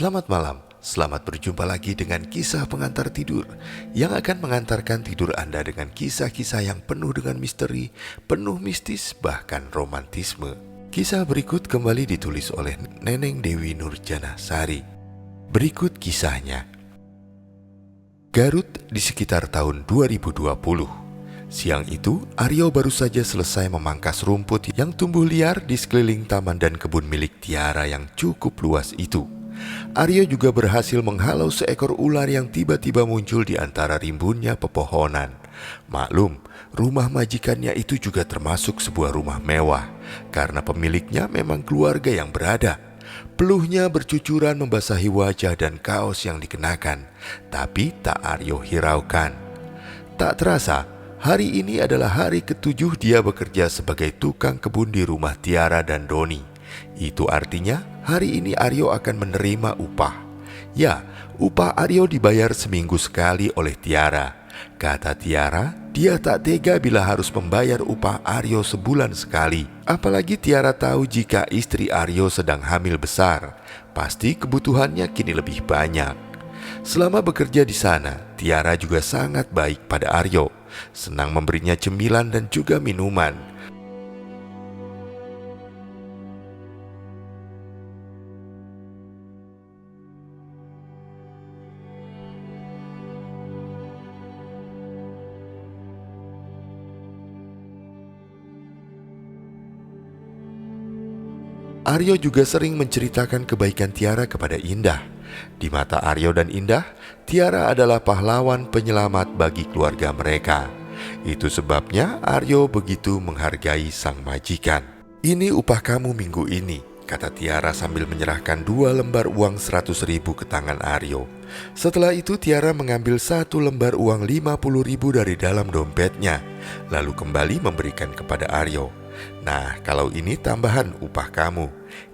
Selamat malam, selamat berjumpa lagi dengan kisah pengantar tidur yang akan mengantarkan tidur Anda dengan kisah-kisah yang penuh dengan misteri, penuh mistis, bahkan romantisme. Kisah berikut kembali ditulis oleh Neneng Dewi Nurjana Sari. Berikut kisahnya. Garut di sekitar tahun 2020. Siang itu, Aryo baru saja selesai memangkas rumput yang tumbuh liar di sekeliling taman dan kebun milik Tiara yang cukup luas itu. Aryo juga berhasil menghalau seekor ular yang tiba-tiba muncul di antara rimbunnya pepohonan. Maklum, rumah majikannya itu juga termasuk sebuah rumah mewah, karena pemiliknya memang keluarga yang berada. Peluhnya bercucuran membasahi wajah dan kaos yang dikenakan, tapi tak Aryo hiraukan. Tak terasa, hari ini adalah hari ke-7 dia bekerja sebagai tukang kebun di rumah Tiara dan Doni. Itu artinya hari ini Aryo akan menerima upah. Ya, upah Aryo dibayar seminggu sekali oleh Tiara. Kata Tiara, dia tak tega bila harus membayar upah Aryo sebulan sekali. Apalagi Tiara tahu jika istri Aryo sedang hamil besar, pasti kebutuhannya kini lebih banyak. Selama bekerja di sana, Tiara juga sangat baik pada Aryo, senang memberinya cemilan dan juga minuman. Aryo juga sering menceritakan kebaikan Tiara kepada Indah. Di mata Aryo dan Indah, Tiara adalah pahlawan penyelamat bagi keluarga mereka. Itu sebabnya Aryo begitu menghargai sang majikan. "Ini upah kamu minggu ini," kata Tiara sambil menyerahkan 2 lembar uang 100.000 ke tangan Aryo. Setelah itu Tiara mengambil 1 lembar uang 50.000 dari dalam dompetnya, lalu kembali memberikan kepada Aryo. "Nah, kalau ini tambahan upah kamu,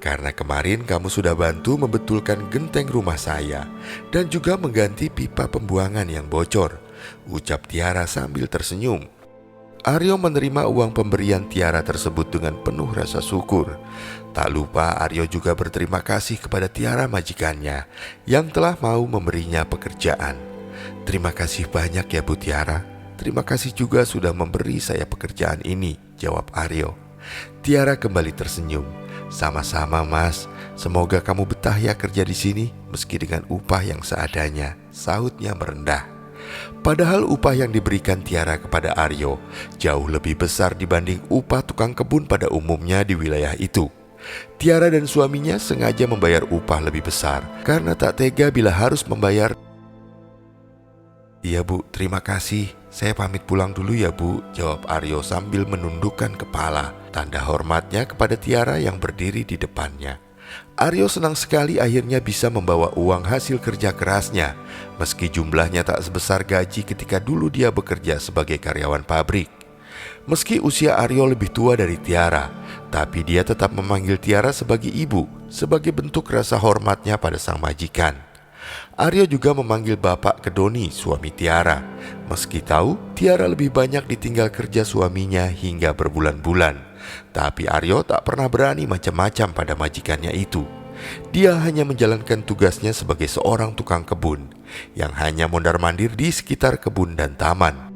karena kemarin kamu sudah bantu membetulkan genteng rumah saya dan juga mengganti pipa pembuangan yang bocor," ucap Tiara sambil tersenyum. Aryo menerima uang pemberian Tiara tersebut dengan penuh rasa syukur. Tak lupa Aryo juga berterima kasih kepada Tiara majikannya yang telah mau memberinya pekerjaan. "Terima kasih banyak ya Bu Tiara. Terima kasih juga sudah memberi saya pekerjaan ini," jawab Aryo. Tiara kembali tersenyum. "Sama-sama Mas, semoga kamu betah ya kerja di sini meski dengan upah yang seadanya," sahutnya merendah. Padahal upah yang diberikan Tiara kepada Aryo jauh lebih besar dibanding upah tukang kebun pada umumnya di wilayah itu. Tiara dan suaminya sengaja membayar upah lebih besar karena tak tega bila harus membayar. "Iya Bu, terima kasih. Saya pamit pulang dulu ya Bu," jawab Aryo sambil menundukkan kepala, tanda hormatnya kepada Tiara yang berdiri di depannya. Aryo senang sekali akhirnya bisa membawa uang hasil kerja kerasnya, meski jumlahnya tak sebesar gaji ketika dulu dia bekerja sebagai karyawan pabrik. Meski usia Aryo lebih tua dari Tiara, tapi dia tetap memanggil Tiara sebagai ibu, sebagai bentuk rasa hormatnya pada sang majikan. Aryo juga memanggil bapak ke Doni, suami Tiara, meski tahu Tiara lebih banyak ditinggal kerja suaminya hingga berbulan-bulan. Tapi Aryo tak pernah berani macam-macam pada majikannya itu. Dia hanya menjalankan tugasnya sebagai seorang tukang kebun yang hanya mondar-mandir di sekitar kebun dan taman.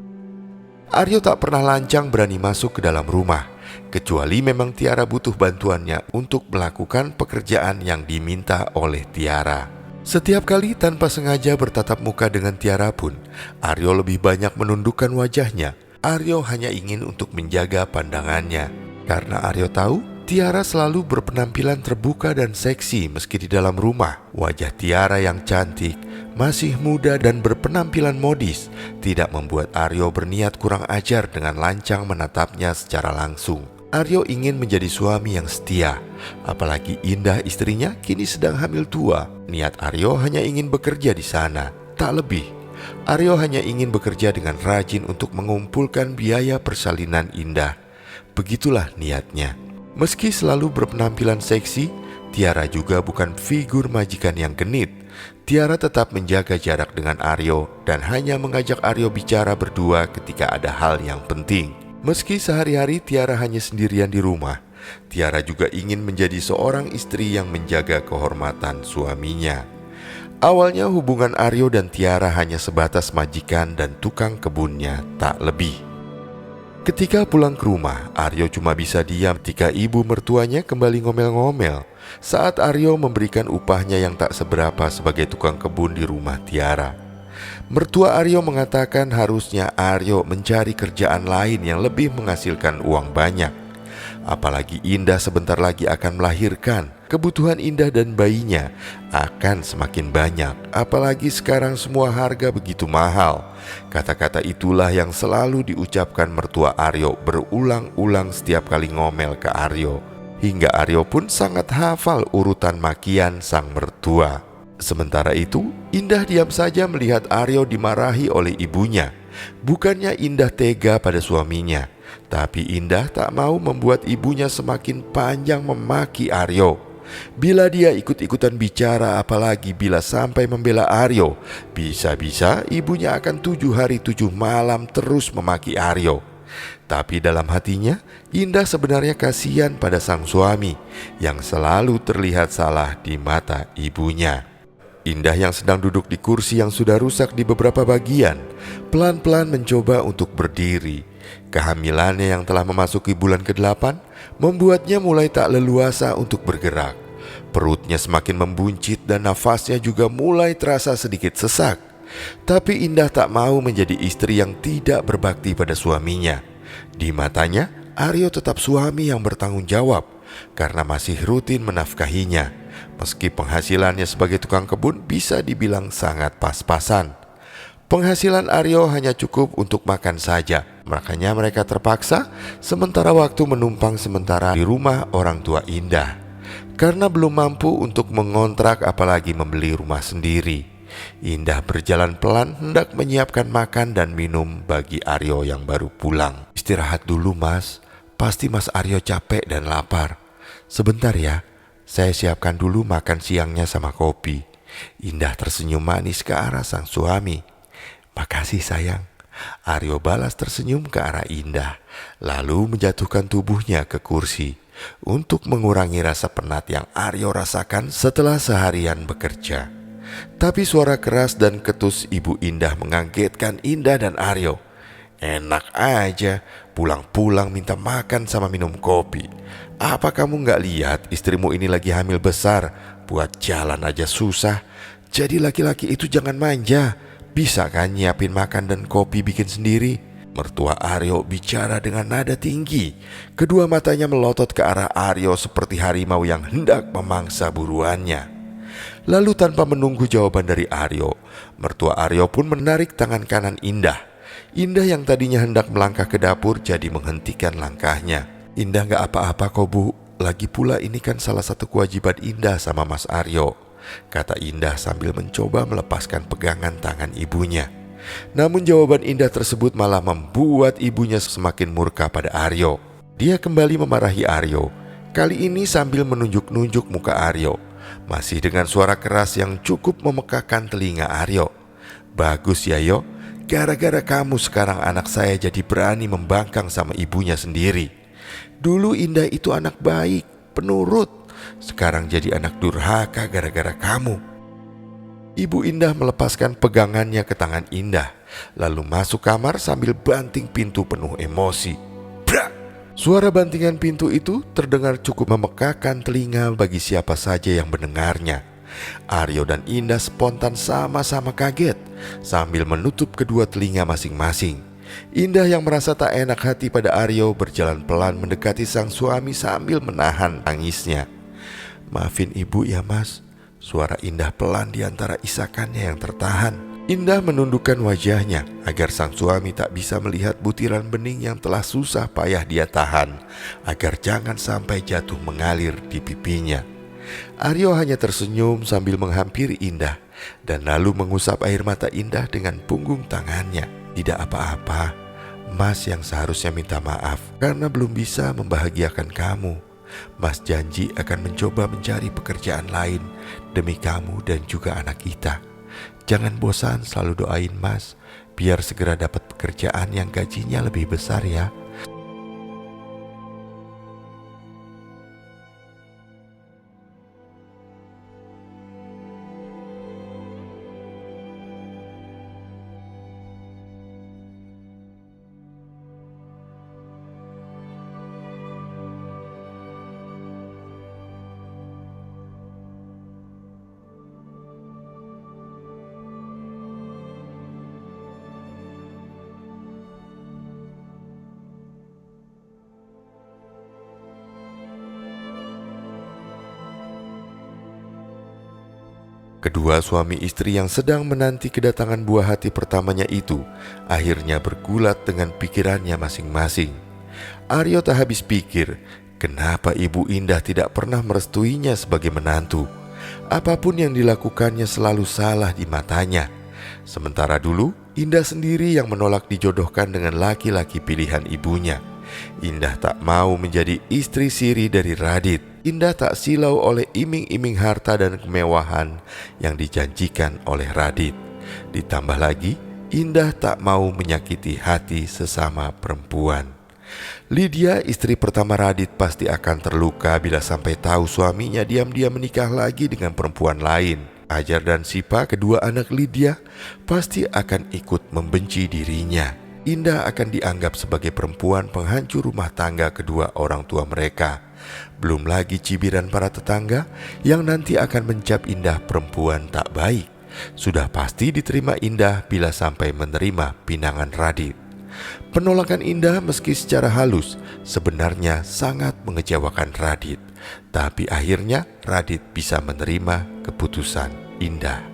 Aryo tak pernah lancang berani masuk ke dalam rumah, kecuali memang Tiara butuh bantuannya untuk melakukan pekerjaan yang diminta oleh Tiara. Setiap kali tanpa sengaja bertatap muka dengan Tiara pun, Aryo lebih banyak menundukkan wajahnya. Aryo hanya ingin untuk menjaga pandangannya, karena Aryo tahu Tiara selalu berpenampilan terbuka dan seksi meski di dalam rumah. Wajah Tiara yang cantik, masih muda dan berpenampilan modis tidak membuat Aryo berniat kurang ajar dengan lancang menatapnya secara langsung. Aryo ingin menjadi suami yang setia, apalagi Indah istrinya kini sedang hamil tua. Niat Aryo hanya ingin bekerja di sana, tak lebih. Aryo hanya ingin bekerja dengan rajin untuk mengumpulkan biaya persalinan Indah. Begitulah niatnya. Meski selalu berpenampilan seksi, Tiara juga bukan figur majikan yang genit. Tiara tetap menjaga jarak dengan Aryo dan hanya mengajak Aryo bicara berdua ketika ada hal yang penting. Meski sehari-hari Tiara hanya sendirian di rumah, Tiara juga ingin menjadi seorang istri yang menjaga kehormatan suaminya. Awalnya hubungan Aryo dan Tiara hanya sebatas majikan dan tukang kebunnya, tak lebih. Ketika pulang ke rumah, Aryo cuma bisa diam ketika ibu mertuanya kembali ngomel-ngomel saat Aryo memberikan upahnya yang tak seberapa sebagai tukang kebun di rumah Tiara. Mertua Aryo mengatakan harusnya Aryo mencari kerjaan lain yang lebih menghasilkan uang banyak. Apalagi Indah sebentar lagi akan melahirkan. Kebutuhan Indah dan bayinya akan semakin banyak. Apalagi sekarang semua harga begitu mahal. Kata-kata itulah yang selalu diucapkan mertua Aryo berulang-ulang setiap kali ngomel ke Aryo. Hingga Aryo pun sangat hafal urutan makian sang mertua. Sementara itu, Indah diam saja melihat Aryo dimarahi oleh ibunya. Bukannya Indah tega pada suaminya, tapi Indah tak mau membuat ibunya semakin panjang memaki Aryo. Bila dia ikut-ikutan bicara, apalagi bila sampai membela Aryo, bisa-bisa ibunya akan 7 hari 7 malam terus memaki Aryo. Tapi dalam hatinya, Indah sebenarnya kasihan pada sang suami yang selalu terlihat salah di mata ibunya. Indah yang sedang duduk di kursi yang sudah rusak di beberapa bagian, pelan-pelan mencoba untuk berdiri. Kehamilannya yang telah memasuki bulan ke-8 membuatnya mulai tak leluasa untuk bergerak. Perutnya semakin membuncit dan nafasnya juga mulai terasa sedikit sesak. Tapi Indah tak mau menjadi istri yang tidak berbakti pada suaminya. Di matanya, Aryo tetap suami yang bertanggung jawab karena masih rutin menafkahinya. Meski penghasilannya sebagai tukang kebun bisa dibilang sangat pas-pasan. Penghasilan Aryo hanya cukup untuk makan saja. Makanya mereka terpaksa sementara waktu menumpang sementara di rumah orang tua Indah. Karena belum mampu untuk mengontrak apalagi membeli rumah sendiri, Indah berjalan pelan hendak menyiapkan makan dan minum bagi Aryo yang baru pulang. "Istirahat dulu mas, pasti mas Aryo capek dan lapar. Sebentar ya, saya siapkan dulu makan siangnya sama kopi." Indah tersenyum manis ke arah sang suami. "Makasih sayang." Aryo balas tersenyum ke arah Indah, lalu menjatuhkan tubuhnya ke kursi untuk mengurangi rasa penat yang Aryo rasakan setelah seharian bekerja. Tapi suara keras dan ketus ibu Indah mengagetkan Indah dan Aryo. "Enak aja, pulang-pulang minta makan sama minum kopi. Apa kamu gak lihat istrimu ini lagi hamil besar? Buat jalan aja susah. Jadi laki-laki itu jangan manja. Bisa kan nyiapin makan dan kopi bikin sendiri?" Mertua Aryo bicara dengan nada tinggi. Kedua matanya melotot ke arah Aryo seperti harimau yang hendak memangsa buruannya. Lalu tanpa menunggu jawaban dari Aryo, mertua Aryo pun menarik tangan kanan Indah. Indah yang tadinya hendak melangkah ke dapur jadi menghentikan langkahnya. "Indah gak apa-apa kok bu, lagi pula ini kan salah satu kewajiban Indah sama Mas Aryo," kata Indah sambil mencoba melepaskan pegangan tangan ibunya. Namun jawaban Indah tersebut malah membuat ibunya semakin murka pada Aryo. Dia kembali memarahi Aryo, kali ini sambil menunjuk-nunjuk muka Aryo, masih dengan suara keras yang cukup memekakan telinga Aryo. "Bagus ya Yo, gara-gara kamu sekarang anak saya jadi berani membangkang sama ibunya sendiri. Dulu Indah itu anak baik, penurut, sekarang jadi anak durhaka gara-gara kamu." Ibu Indah melepaskan pegangannya ke tangan Indah, lalu masuk kamar sambil banting pintu penuh emosi. Brak! Suara bantingan pintu itu terdengar cukup memekakan telinga bagi siapa saja yang mendengarnya. Aryo dan Indah spontan sama-sama kaget sambil menutup kedua telinga masing-masing. Indah yang merasa tak enak hati pada Aryo berjalan pelan mendekati sang suami sambil menahan tangisnya. "Maafin ibu ya mas," suara Indah pelan di antara isakannya yang tertahan. Indah menundukkan wajahnya agar sang suami tak bisa melihat butiran bening yang telah susah payah dia tahan, agar jangan sampai jatuh mengalir di pipinya. Aryo hanya tersenyum sambil menghampiri Indah dan lalu mengusap air mata Indah dengan punggung tangannya. "Tidak apa-apa, Mas yang seharusnya minta maaf karena belum bisa membahagiakan kamu. Mas janji akan mencoba mencari pekerjaan lain demi kamu dan juga anak kita. Jangan bosan selalu doain Mas, biar segera dapat pekerjaan yang gajinya lebih besar ya." Kedua suami istri yang sedang menanti kedatangan buah hati pertamanya itu akhirnya bergulat dengan pikirannya masing-masing. Aryo tak habis pikir, kenapa Ibu Indah tidak pernah merestuinya sebagai menantu. Apapun yang dilakukannya selalu salah di matanya. Sementara dulu, Indah sendiri yang menolak dijodohkan dengan laki-laki pilihan ibunya. Indah tak mau menjadi istri siri dari Radit. Indah tak silau oleh iming-iming harta dan kemewahan yang dijanjikan oleh Radit. Ditambah lagi, Indah tak mau menyakiti hati sesama perempuan. Lydia, istri pertama Radit, pasti akan terluka bila sampai tahu suaminya diam-diam menikah lagi dengan perempuan lain. Ajar dan Sipa, kedua anak Lydia, pasti akan ikut membenci dirinya. Indah akan dianggap sebagai perempuan penghancur rumah tangga kedua orang tua mereka. Belum lagi cibiran para tetangga yang nanti akan mencap Indah perempuan tak baik. Sudah pasti diterima Indah bila sampai menerima pinangan Radit. Penolakan Indah meski secara halus sebenarnya sangat mengecewakan Radit. Tapi akhirnya Radit bisa menerima keputusan Indah.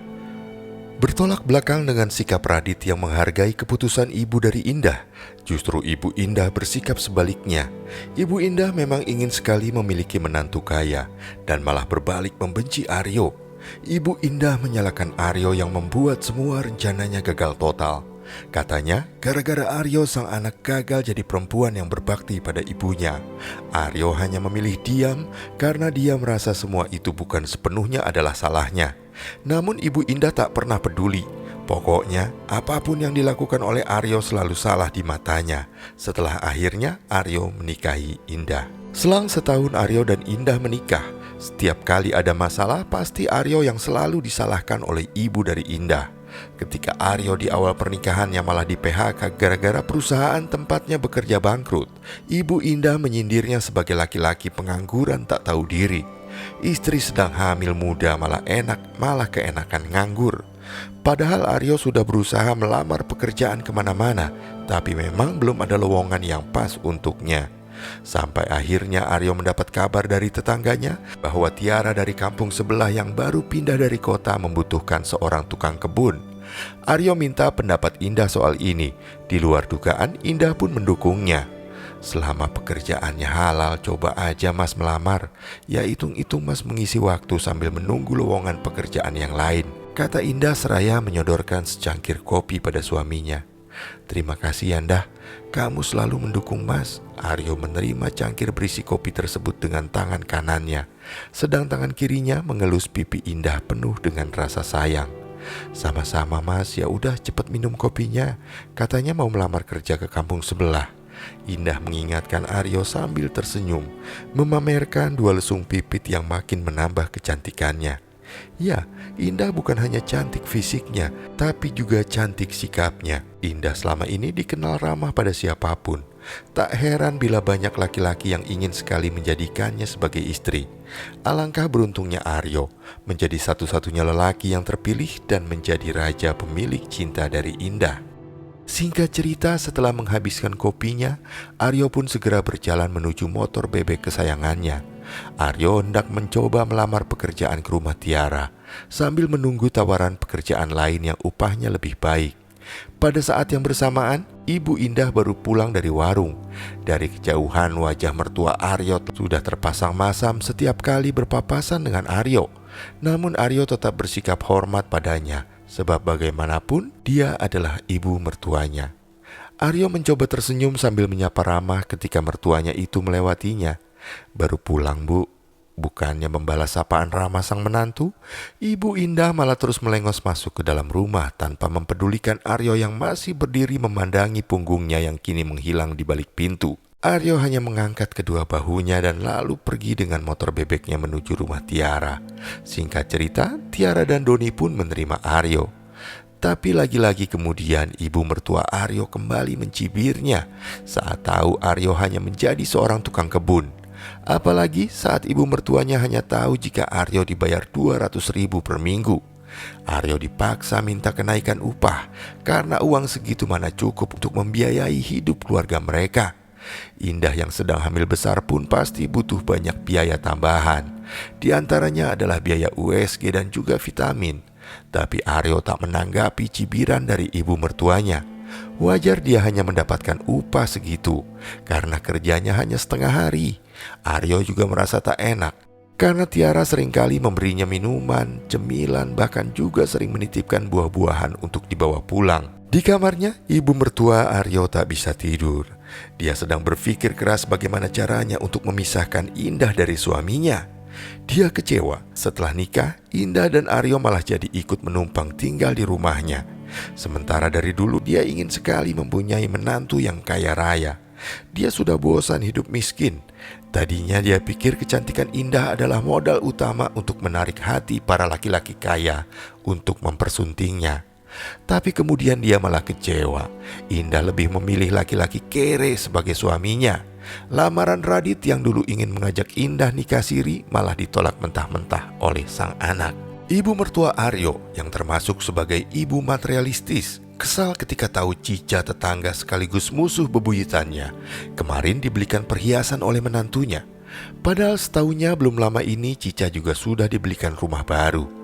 Bertolak belakang dengan sikap Radit yang menghargai keputusan ibu dari Indah, justru Ibu Indah bersikap sebaliknya. Ibu Indah memang ingin sekali memiliki menantu kaya dan malah berbalik membenci Aryo. Ibu Indah menyalahkan Aryo yang membuat semua rencananya gagal total. Katanya gara-gara Aryo sang anak gagal jadi perempuan yang berbakti pada ibunya. Aryo hanya memilih diam karena dia merasa semua itu bukan sepenuhnya adalah salahnya. Namun Ibu Indah tak pernah peduli. Pokoknya apapun yang dilakukan oleh Aryo selalu salah di matanya. Setelah akhirnya Aryo menikahi Indah. Selang setahun Aryo dan Indah menikah. Setiap kali ada masalah pasti Aryo yang selalu disalahkan oleh ibu dari Indah. Ketika Aryo di awal pernikahannya malah di PHK gara-gara perusahaan tempatnya bekerja bangkrut, Ibu Indah menyindirnya sebagai laki-laki pengangguran tak tahu diri. Istri sedang hamil muda malah keenakan nganggur. Padahal Aryo sudah berusaha melamar pekerjaan kemana-mana, tapi memang belum ada lowongan yang pas untuknya. Sampai akhirnya Aryo mendapat kabar dari tetangganya bahwa Tiara dari kampung sebelah yang baru pindah dari kota membutuhkan seorang tukang kebun. Aryo minta pendapat Indah soal ini. Di luar dugaan, Indah pun mendukungnya. Selama pekerjaannya halal, coba aja Mas melamar. Ya hitung-hitung Mas mengisi waktu sambil menunggu lowongan pekerjaan yang lain, kata Indah seraya menyodorkan secangkir kopi pada suaminya. Terima kasih Indah, kamu selalu mendukung Mas. Aryo menerima cangkir berisi kopi tersebut dengan tangan kanannya, sedang tangan kirinya mengelus pipi Indah penuh dengan rasa sayang. Sama-sama Mas, ya udah cepet minum kopinya. Katanya mau melamar kerja ke kampung sebelah. Indah mengingatkan Aryo sambil tersenyum, memamerkan dua lesung pipit yang makin menambah kecantikannya. Ya, Indah bukan hanya cantik fisiknya, tapi juga cantik sikapnya. Indah selama ini dikenal ramah pada siapapun. Tak heran bila banyak laki-laki yang ingin sekali menjadikannya sebagai istri. Alangkah beruntungnya Aryo menjadi satu-satunya lelaki yang terpilih dan menjadi raja pemilik cinta dari Indah. Singkat cerita, setelah menghabiskan kopinya, Aryo pun segera berjalan menuju motor bebek kesayangannya. Aryo hendak mencoba melamar pekerjaan ke rumah Tiara, sambil menunggu tawaran pekerjaan lain yang upahnya lebih baik. Pada saat yang bersamaan, Ibu Indah baru pulang dari warung. Dari kejauhan wajah mertua Aryo sudah terpasang masam setiap kali berpapasan dengan Aryo. Namun Aryo tetap bersikap hormat padanya, sebab bagaimanapun dia adalah ibu mertuanya. Aryo mencoba tersenyum sambil menyapa ramah ketika mertuanya itu melewatinya. Baru pulang Bu. Bukannya membalas sapaan ramah sang menantu, Ibu Indah malah terus melengos masuk ke dalam rumah tanpa mempedulikan Aryo yang masih berdiri memandangi punggungnya yang kini menghilang di balik pintu. Aryo hanya mengangkat kedua bahunya dan lalu pergi dengan motor bebeknya menuju rumah Tiara. Singkat cerita, Tiara dan Doni pun menerima Aryo. Tapi lagi-lagi kemudian ibu mertua Aryo kembali mencibirnya saat tahu Aryo hanya menjadi seorang tukang kebun. Apalagi saat ibu mertuanya hanya tahu jika Aryo dibayar 200.000 per minggu. Aryo dipaksa minta kenaikan upah karena uang segitu mana cukup untuk membiayai hidup keluarga mereka. Indah yang sedang hamil besar pun pasti butuh banyak biaya tambahan. Di antaranya adalah biaya USG dan juga vitamin. Tapi Aryo tak menanggapi cibiran dari ibu mertuanya. Wajar dia hanya mendapatkan upah segitu, karena kerjanya hanya setengah hari. Aryo juga merasa tak enak, karena Tiara seringkali memberinya minuman, cemilan, bahkan juga sering menitipkan buah-buahan untuk dibawa pulang. Di kamarnya, ibu mertua Aryo tak bisa tidur. Dia sedang berpikir keras bagaimana caranya untuk memisahkan Indah dari suaminya. Dia kecewa setelah nikah, Indah dan Aryo malah jadi ikut menumpang tinggal di rumahnya. Sementara dari dulu dia ingin sekali mempunyai menantu yang kaya raya. Dia sudah bosan hidup miskin. Tadinya dia pikir kecantikan Indah adalah modal utama untuk menarik hati para laki-laki kaya untuk mempersuntingnya. Tapi kemudian dia malah kecewa. Indah lebih memilih laki-laki kere sebagai suaminya. Lamaran Radit yang dulu ingin mengajak Indah nikah siri malah ditolak mentah-mentah oleh sang anak. Ibu mertua Aryo yang termasuk sebagai ibu materialistis kesal ketika tahu Cica tetangga sekaligus musuh bebuyutannya kemarin dibelikan perhiasan oleh menantunya. Padahal setahunya belum lama ini Cica juga sudah dibelikan rumah baru.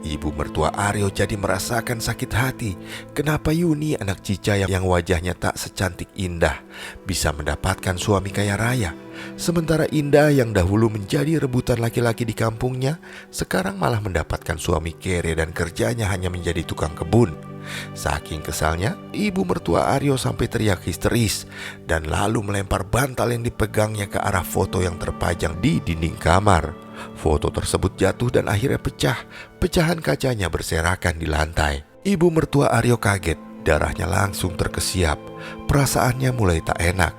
Ibu mertua Aryo jadi merasakan sakit hati. Kenapa Yuni, anak Cica yang wajahnya tak secantik Indah, bisa mendapatkan suami kaya raya, sementara Indah yang dahulu menjadi rebutan laki-laki di kampungnya sekarang malah mendapatkan suami kere dan kerjanya hanya menjadi tukang kebun. Saking kesalnya, ibu mertua Aryo sampai teriak histeris dan lalu melempar bantal yang dipegangnya ke arah foto yang terpajang di dinding kamar. Foto tersebut jatuh dan akhirnya pecah. Pecahan kacanya berserakan di lantai. Ibu mertua Aryo kaget, darahnya langsung terkesiap. Perasaannya mulai tak enak.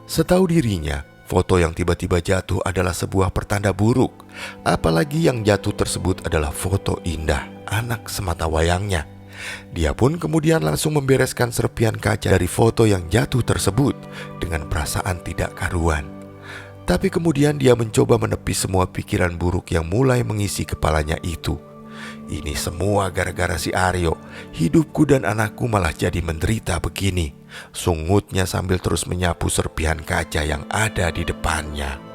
Setahu dirinya, foto yang tiba-tiba jatuh adalah sebuah pertanda buruk. Apalagi yang jatuh tersebut adalah foto Indah, anak sematawayangnya. Dia pun kemudian langsung membereskan serpihan kaca dari foto yang jatuh tersebut dengan perasaan tidak karuan. Tapi kemudian dia mencoba menepis semua pikiran buruk yang mulai mengisi kepalanya itu. Ini semua gara-gara si Aryo. Hidupku dan anakku malah jadi menderita begini, sungutnya sambil terus menyapu serpihan kaca yang ada di depannya.